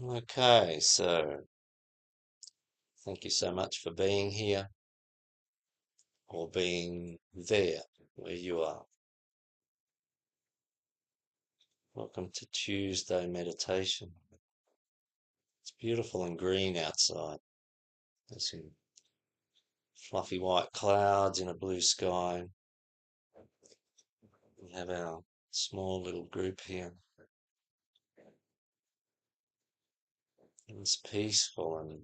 Okay, so thank you so much for being here or being there where you are. Welcome to Tuesday meditation. It's beautiful and green outside. There's some fluffy white clouds in a blue sky. We have our small little group here. It's peaceful, and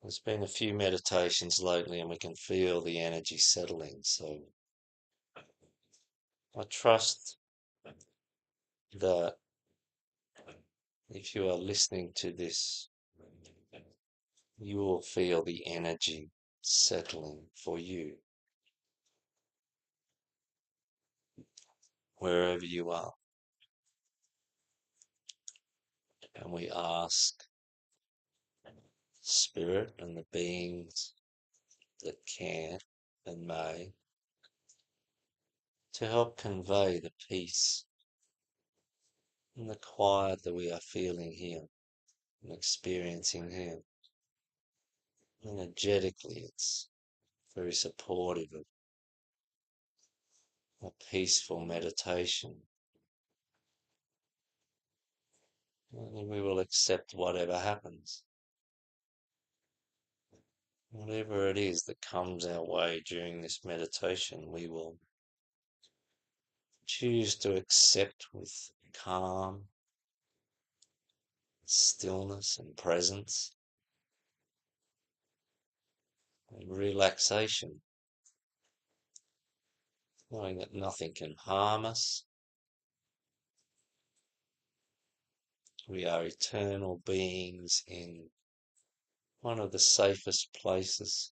there's been a few meditations lately and we can feel the energy settling. So I trust that if you are listening to this, you will feel the energy settling for you wherever you are. And we ask Spirit and the beings that can and may to help convey the peace and the quiet that we are feeling here and experiencing here. Energetically, it's very supportive of a peaceful meditation. And we will accept whatever happens. Whatever it is that comes our way during this meditation, we will choose to accept with calm, stillness and presence and relaxation, knowing that nothing can harm us. We are eternal beings in one of the safest places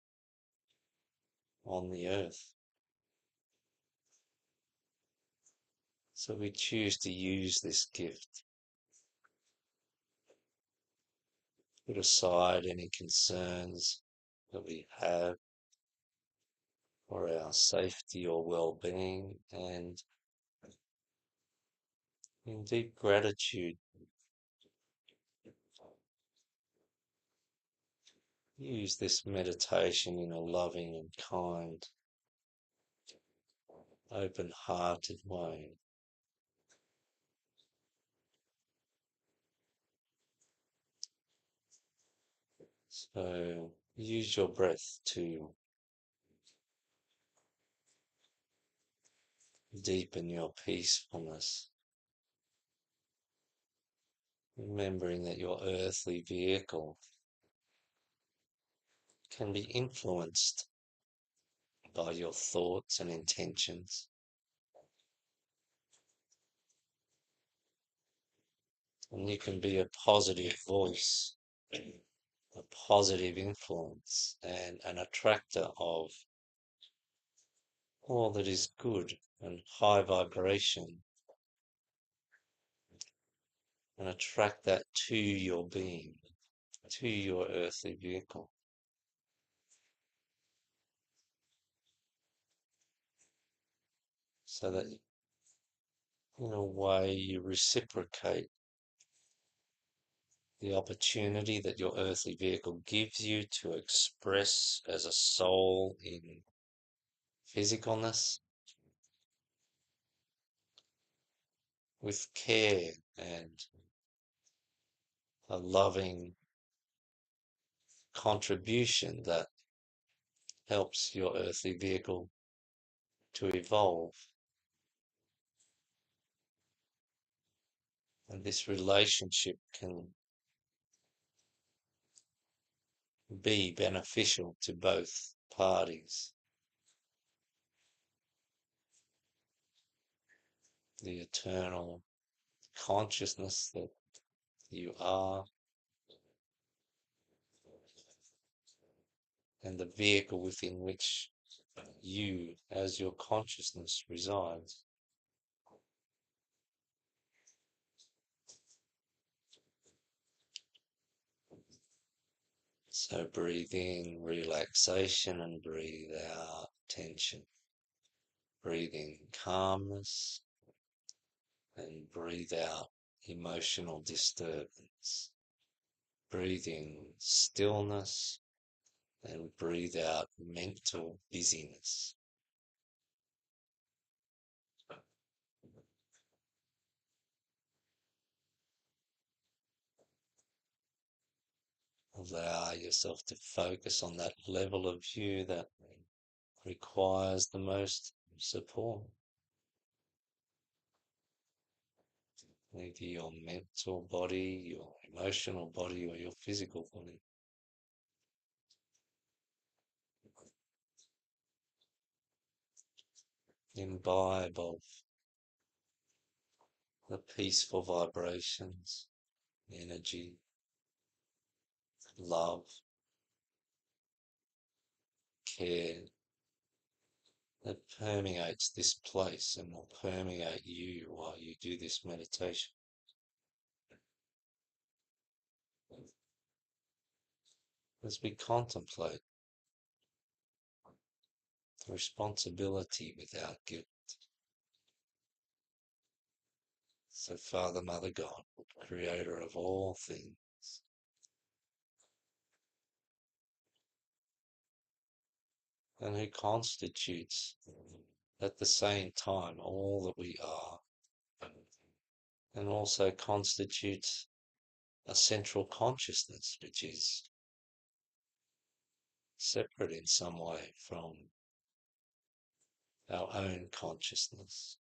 on the earth. So we choose to use this gift. Put aside any concerns that we have for our safety or well-being, and in deep gratitude, use this meditation in a loving and kind, open-hearted way. So use your breath to deepen your peacefulness, remembering that your earthly vehicle can be influenced by your thoughts and intentions. And you can be a positive voice, a positive influence, and an attractor of all that is good and high vibration, and attract that to your being, to your earthly vehicle, so that in a way you reciprocate the opportunity that your earthly vehicle gives you to express as a soul in physicalness with care and a loving contribution that helps your earthly vehicle to evolve. And this relationship can be beneficial to both parties. The eternal consciousness that you are, and the vehicle within which you, as your consciousness, resides. So breathe in relaxation and breathe out tension. Breathe in calmness and breathe out emotional disturbance. Breathe in stillness and breathe out mental busyness. Allow yourself to focus on that level of you that requires the most support. Either your mental body, your emotional body, or your physical body. Imbibe of the peaceful vibrations, energy, love, care that permeates this place and will permeate you while you do this meditation. As we contemplate responsibility without guilt. So Father, Mother, God, creator of all things, and who constitutes at the same time all that we are, and also constitutes a central consciousness which is separate in some way from our own consciousness.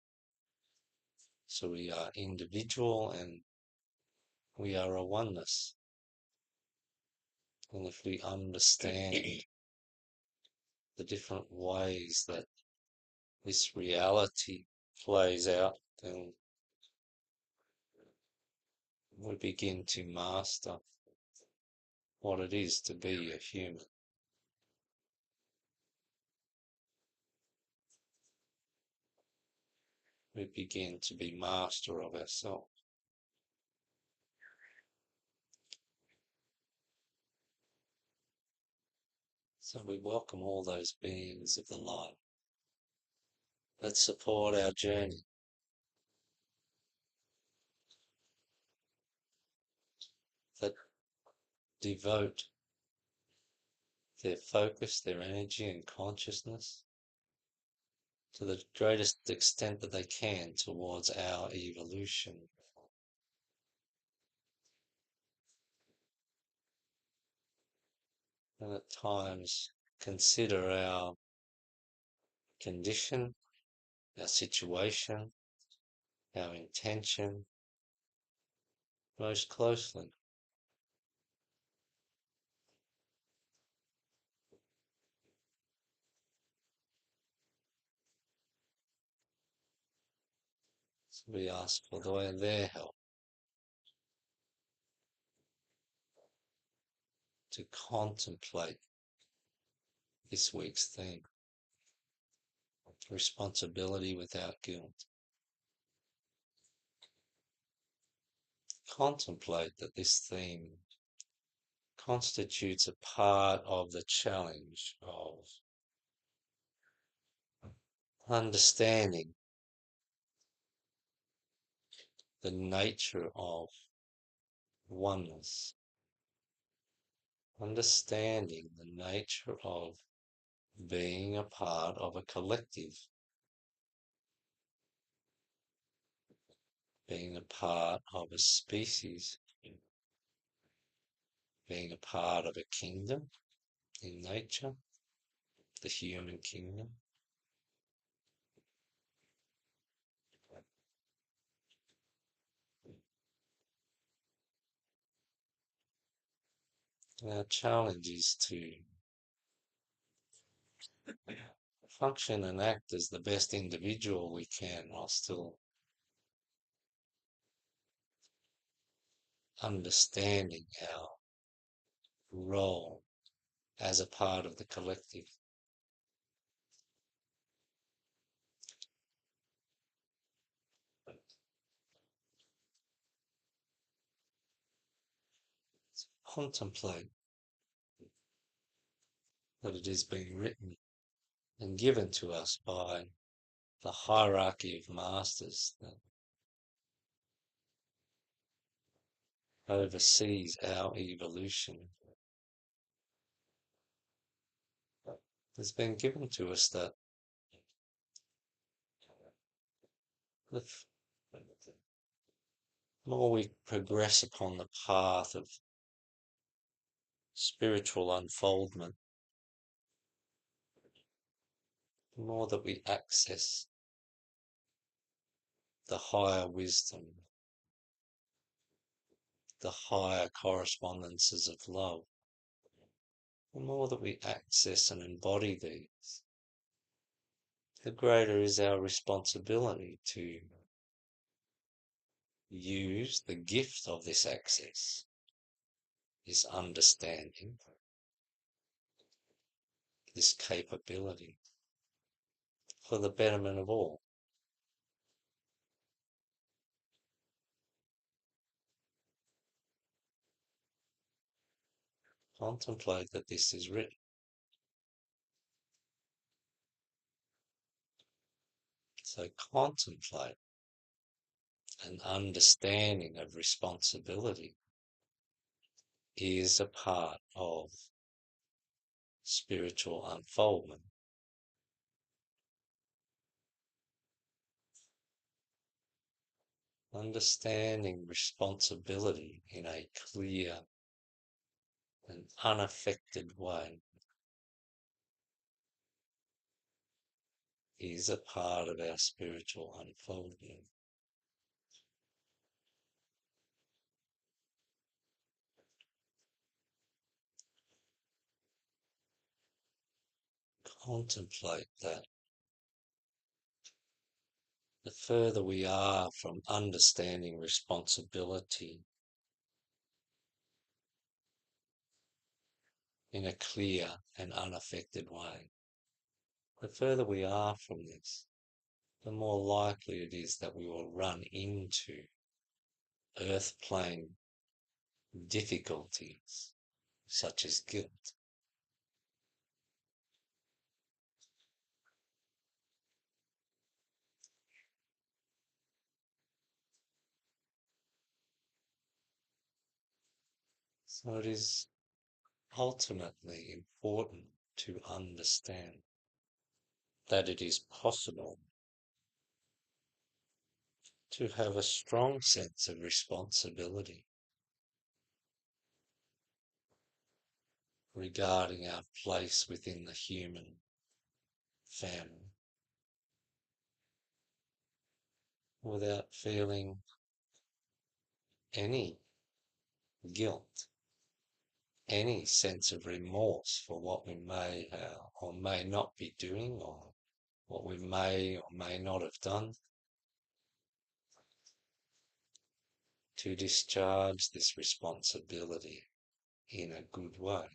So we are individual and we are a oneness. And if we understand the different ways that this reality plays out, then we begin to master what it is to be a human. We begin to be master of ourselves. So we welcome all those beings of the light that support our journey, that devote their focus, their energy and consciousness to the greatest extent that they can towards our evolution. And at times consider our condition, our situation, our intention most closely. So we ask for their help to contemplate this week's theme, responsibility without guilt. Contemplate that this theme constitutes a part of the challenge of understanding the nature of oneness, understanding the nature of being a part of a collective, being a part of a species, being a part of a kingdom in nature, the human kingdom. Our challenge is to function and act as the best individual we can while still understanding our role as a part of the collective. Contemplate that it is being written and given to us by the hierarchy of masters that oversees our evolution has been given to us, that the more we progress upon the path of spiritual unfoldment, the more that we access the higher wisdom, the higher correspondences of love, the more that we access and embody these, the greater is our responsibility to use the gift of this access, this understanding, this capability for the betterment of all. Contemplate that this is written. So contemplate an understanding of responsibility is a part of spiritual unfoldment. Understanding responsibility in a clear and unaffected way is a part of our spiritual unfolding. Contemplate that. The further we are from understanding responsibility in a clear and unaffected way, the further we are from this, the more likely it is that we will run into earth plane difficulties such as guilt. So it is ultimately important to understand that it is possible to have a strong sense of responsibility regarding our place within the human family without feeling any guilt, any sense of remorse for what we may or may not be doing, or what we may or may not have done, to discharge this responsibility in a good way.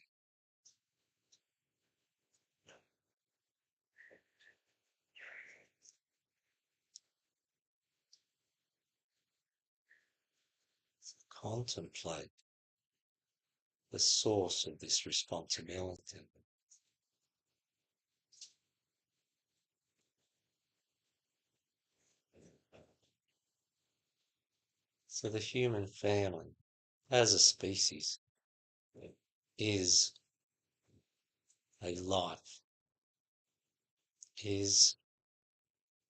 Contemplate the source of this responsibility. So the human family, as a species, is a life, is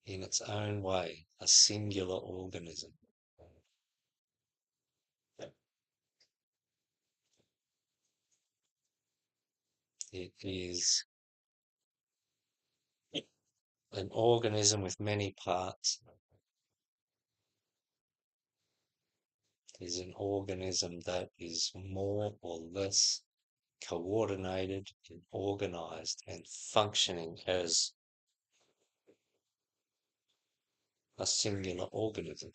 in its own way a singular organism. It is an organism with many parts. It is an organism that is more or less coordinated and organized and functioning as a singular organism.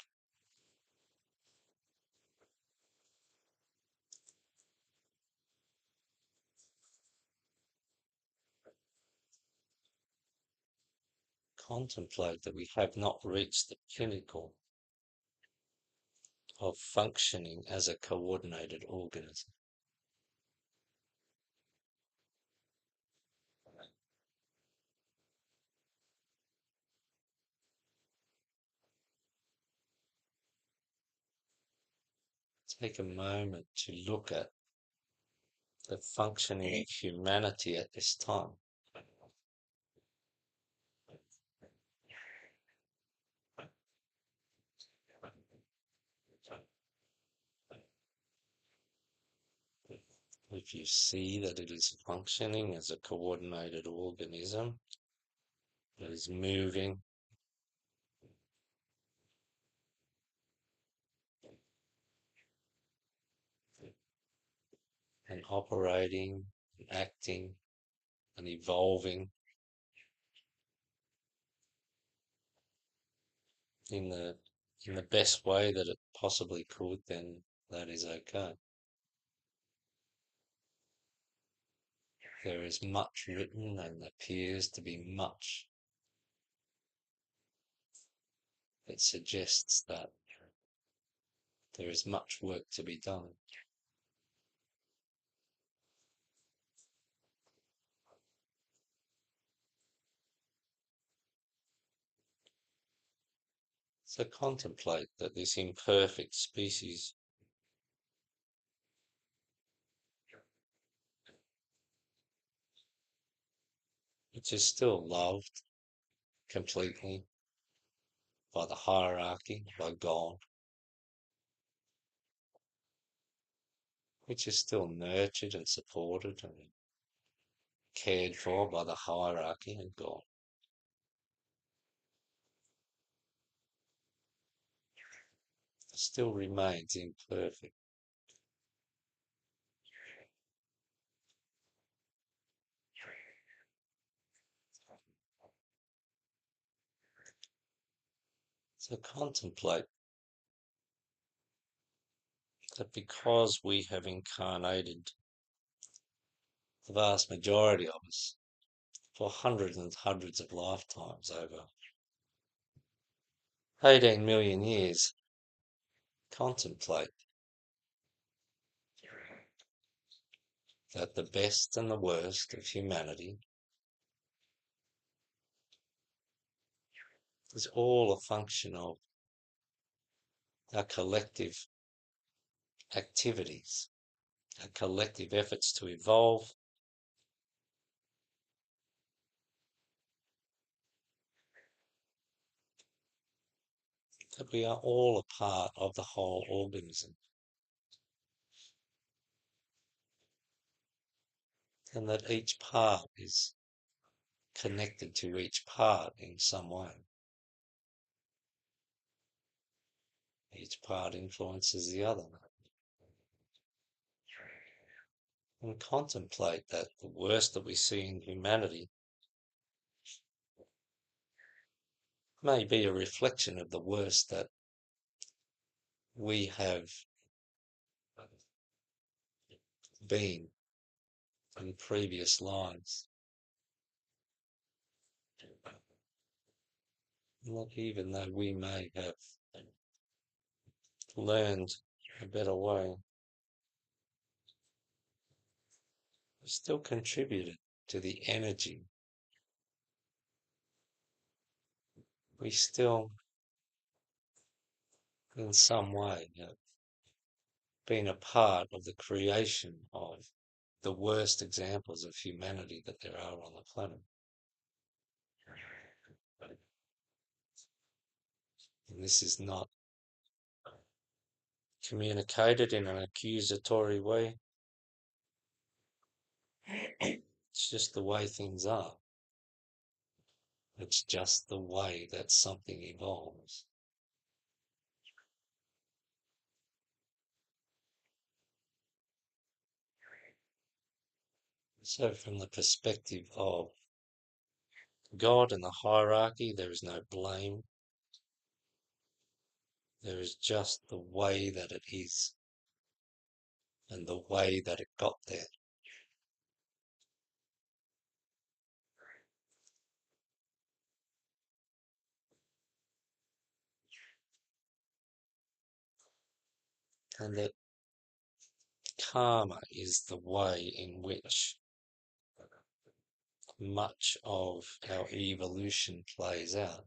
Contemplate that we have not reached the pinnacle of functioning as a coordinated organism. take a moment to look at the functioning of humanity at this time. If you see that it is functioning as a coordinated organism that is moving, and operating, and acting, and evolving in the best way that it possibly could, then that is okay. There is much written and appears to be much that suggests that there is much work to be done. So contemplate that this imperfect species which is still loved completely by the hierarchy, by God, which is still nurtured and supported and cared for by the hierarchy and God, still remains imperfect. So contemplate that because we have incarnated, the vast majority of us, for hundreds and hundreds of lifetimes over 18 million years, contemplate that the best and the worst of humanity is all a function of our collective activities, our collective efforts to evolve, that we are all a part of the whole organism, and that each part is connected to each part in some way. Each part influences the other. And contemplate that the worst that we see in humanity may be a reflection of the worst that we have been in previous lives. Not even though we may have learned a better way, we still contributed to the energy. We still, in some way, have been a part of the creation of the worst examples of humanity that there are on the planet. And this is not communicated in an accusatory way. It's just the way things are. It's just the way that something evolves. So from the perspective of God and the hierarchy, there is no blame. There is just the way that it is and the way that it got there. And that karma is the way in which much of our evolution plays out.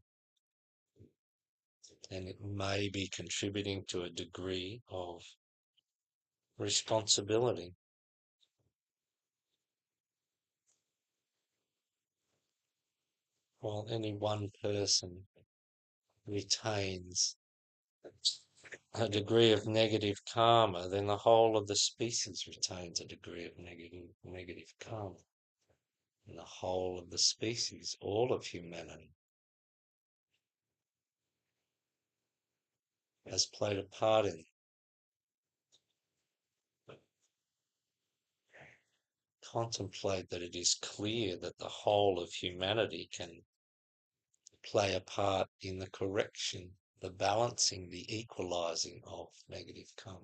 And it may be contributing to a degree of responsibility. While any one person retains a degree of negative karma, then the whole of the species retains a degree of negative karma. And the whole of the species, all of humanity, has played a part in it. Contemplate that it is clear that the whole of humanity can play a part in the correction, the balancing, the equalizing of negative karma.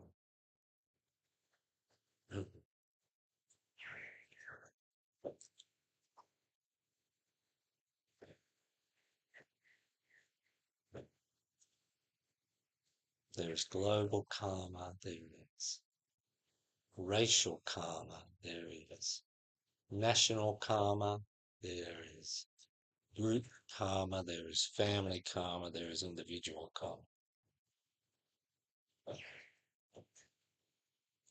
There is global karma, there is racial karma, there is national karma, there is group karma, there is family karma, there is individual karma.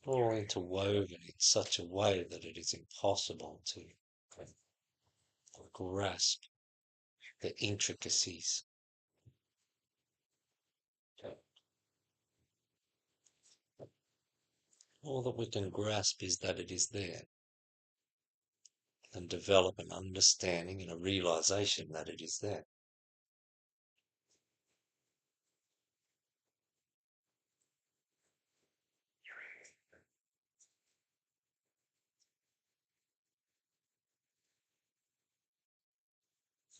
All interwoven in such a way that it is impossible to grasp the intricacies. All that we can grasp is that it is there, and develop an understanding and a realization that it is there.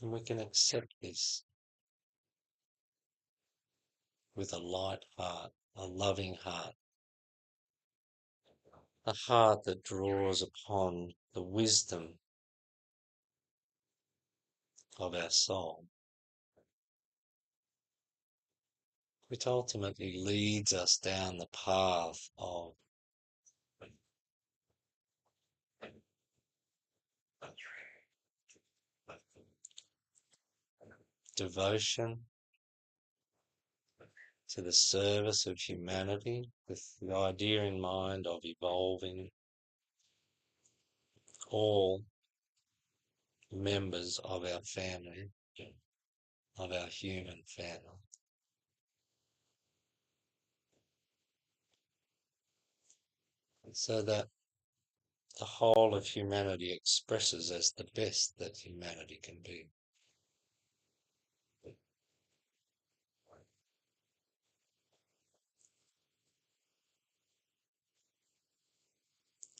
And we can accept this with a light heart, a loving heart, a heart that draws upon the wisdom of our soul, which ultimately leads us down the path of devotion to the service of humanity, with the idea in mind of evolving all members of our family, of our human family. So that the whole of humanity expresses as the best that humanity can be.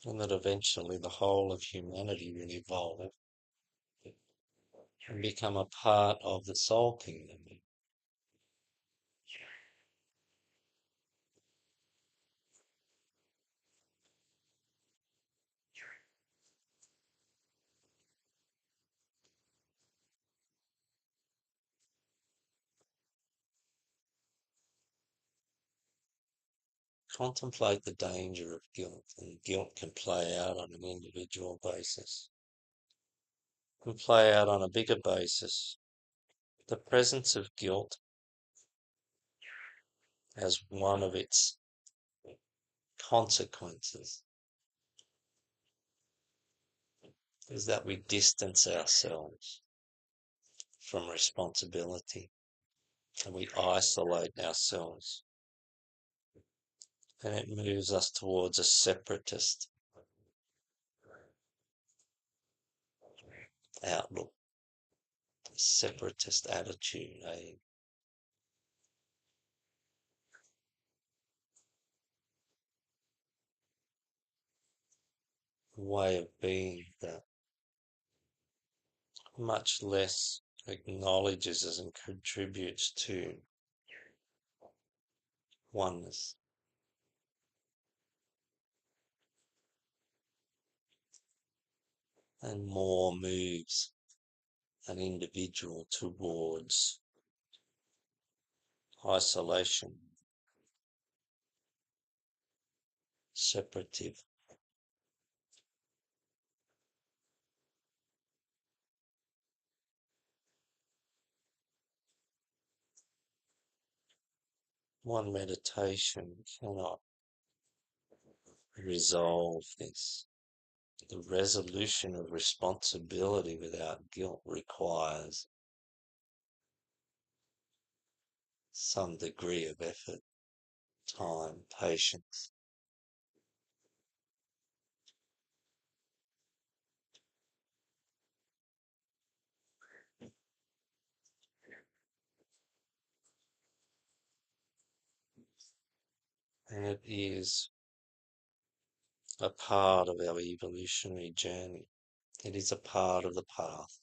And that eventually the whole of humanity will evolve and become a part of the soul kingdom. Contemplate the danger of guilt, and guilt can play out on an individual basis, can play out on a bigger basis. The presence of guilt as one of its consequences is that we distance ourselves from responsibility and we isolate ourselves, and it moves us towards a separatist outlook, a separatist attitude, a way of being that much less acknowledges and contributes to oneness. And more moves an individual towards isolation, separative. One meditation cannot resolve this. The resolution of responsibility without guilt requires some degree of effort, time, patience. And it is a part of our evolutionary journey. It is a part of the path.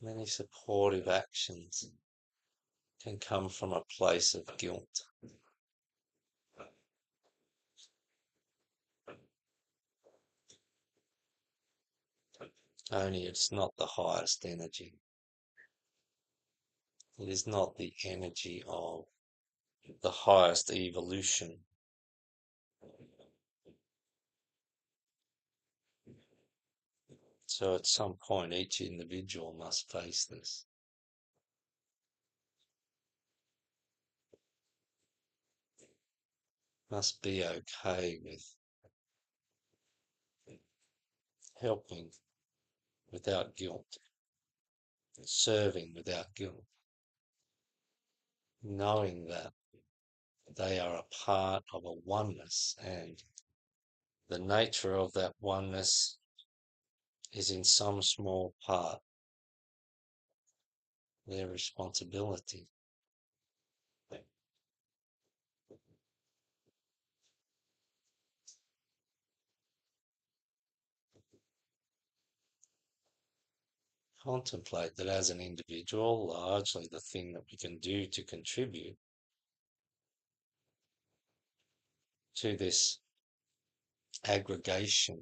Many supportive actions can come from a place of guilt. Only it's not the highest energy. It is not the energy of the highest evolution. So at some point, each individual must face this. Must be okay with helping without guilt, serving without guilt, knowing that they are a part of a oneness, and the nature of that oneness is in some small part their responsibility. Contemplate that as an individual, largely the thing that we can do to contribute to this aggregation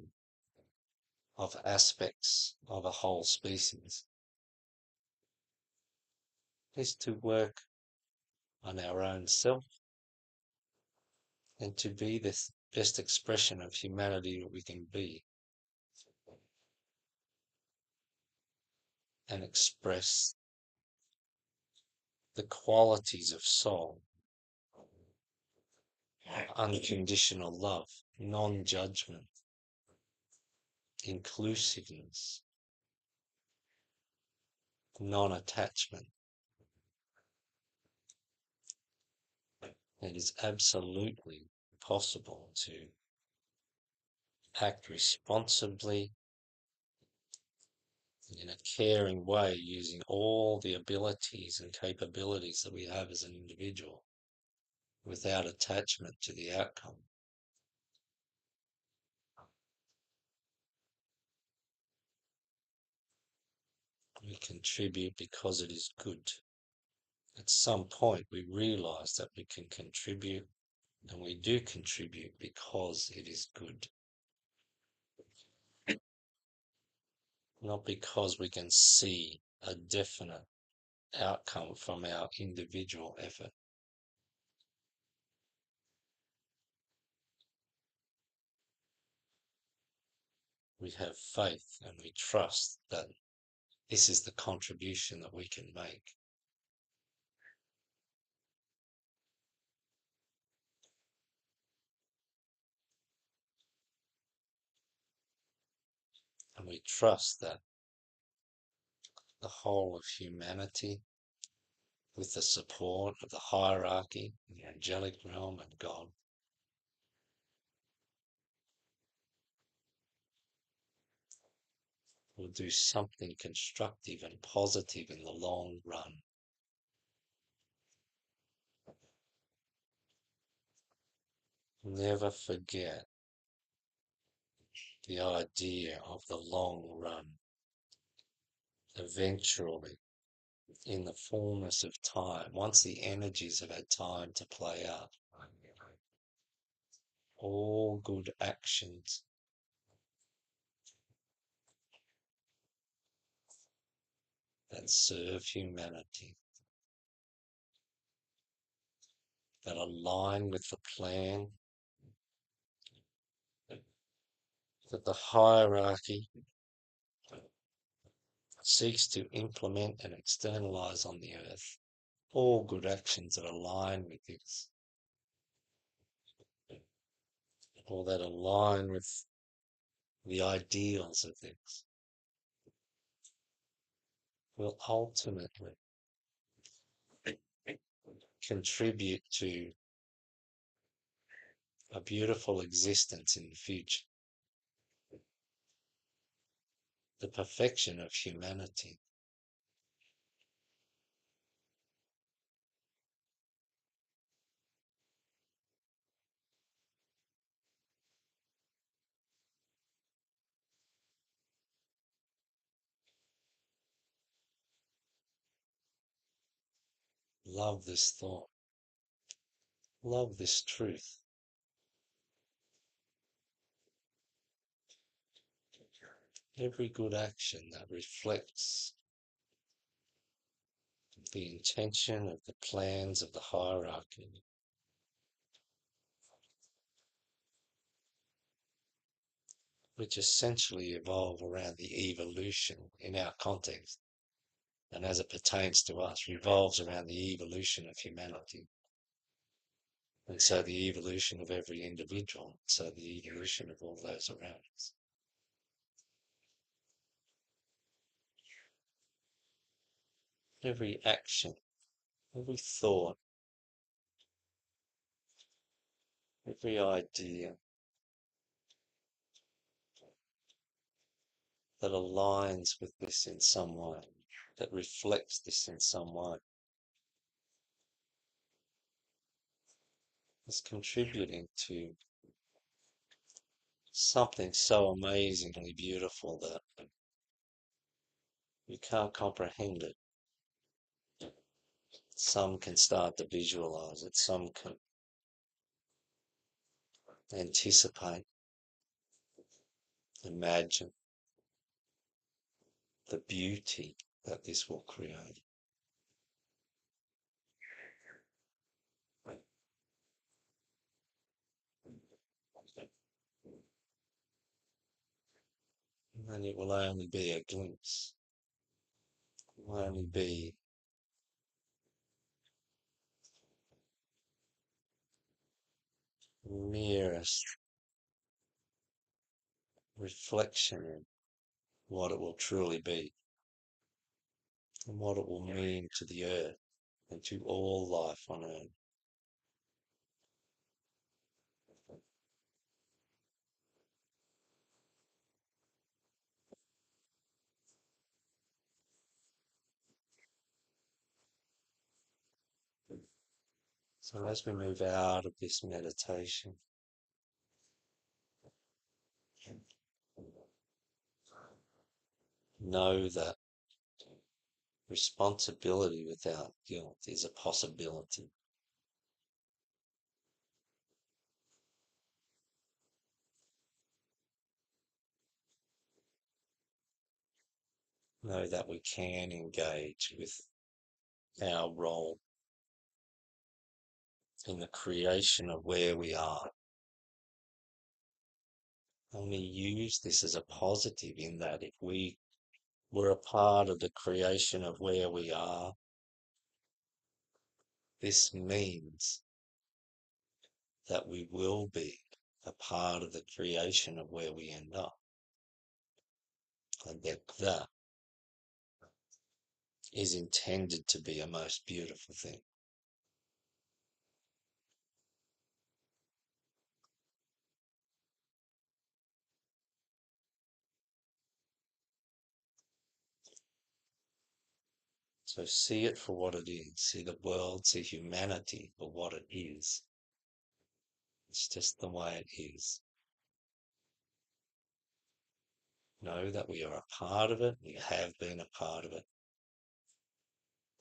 of aspects of a whole species is to work on our own self and to be the best expression of humanity that we can be and express the qualities of soul, unconditional love, non-judgment, inclusiveness, non-attachment. It is absolutely possible to act responsibly in a caring way using all the abilities and capabilities that we have as an individual without attachment to the outcome. We contribute because it is good. At some point, we realize that we can contribute, and we do contribute because it is good. Not because we can see a definite outcome from our individual effort. We have faith and we trust that this is the contribution that we can make. And we trust that the whole of humanity, with the support of the hierarchy, the angelic realm, and God, will do something constructive and positive in the long run. Never forget the idea of the long run. Eventually, in the fullness of time, once the energies have had time to play out, all good actions that serve humanity, that align with the plan, that the hierarchy seeks to implement and externalize on the earth all good actions that align with this, or that align with the ideals of things, will ultimately contribute to a beautiful existence in the future, the perfection of humanity. Love this thought, love this truth. Every good action that reflects the intention of the plans of the hierarchy, which essentially evolve around the evolution in our context, and as it pertains to us, revolves around the evolution of humanity. And so the evolution of every individual, so the evolution of all those around us. Every action, every thought, every idea that aligns with this in some way, that reflects this in some way, is contributing to something so amazingly beautiful that you can't comprehend it. Some can start to visualize it, some can anticipate, imagine the beauty that this will create. And it will only be a glimpse, it will only be the merest reflection in what it will truly be and what it will mean to the earth and to all life on earth. So as we move out of this meditation, know that responsibility without guilt is a possibility. Know that we can engage with our role in the creation of where we are. And we use this as a positive in that if we were a part of the creation of where we are, this means that we will be a part of the creation of where we end up. And that is intended to be a most beautiful thing. So see it for what it is. See the world, see humanity for what it is. It's just the way it is. Know that we are a part of it, we have been a part of it,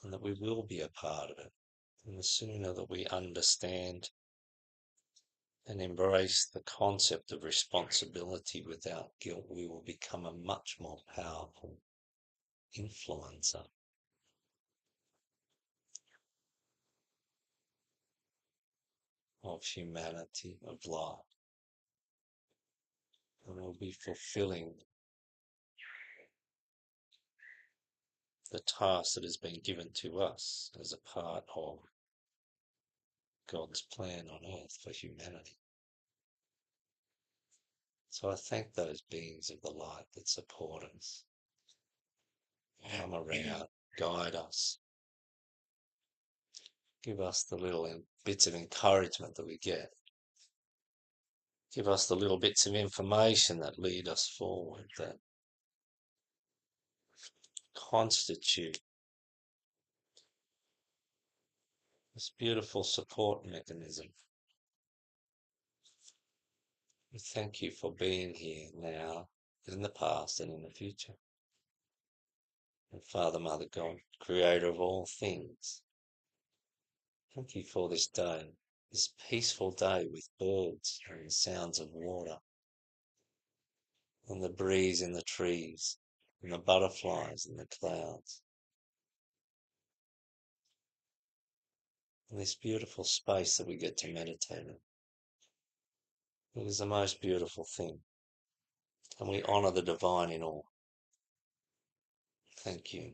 and that we will be a part of it. And the sooner that we understand and embrace the concept of responsibility without guilt, we will become a much more powerful influencer of humanity, of life. And we'll be fulfilling the task that has been given to us as a part of God's plan on earth for humanity. So I thank those beings of the light that support us, come around, guide us, give us the little bits of encouragement that we get, give us the little bits of information that lead us forward, that constitute this beautiful support mechanism. We thank you for being here now, in the past and in the future. And Father, Mother, God, creator of all things, thank you for this day, this peaceful day with birds and the sounds of water, and the breeze in the trees, and the butterflies in the clouds, and this beautiful space that we get to meditate in. It is the most beautiful thing, and we honour the divine in all. Thank you.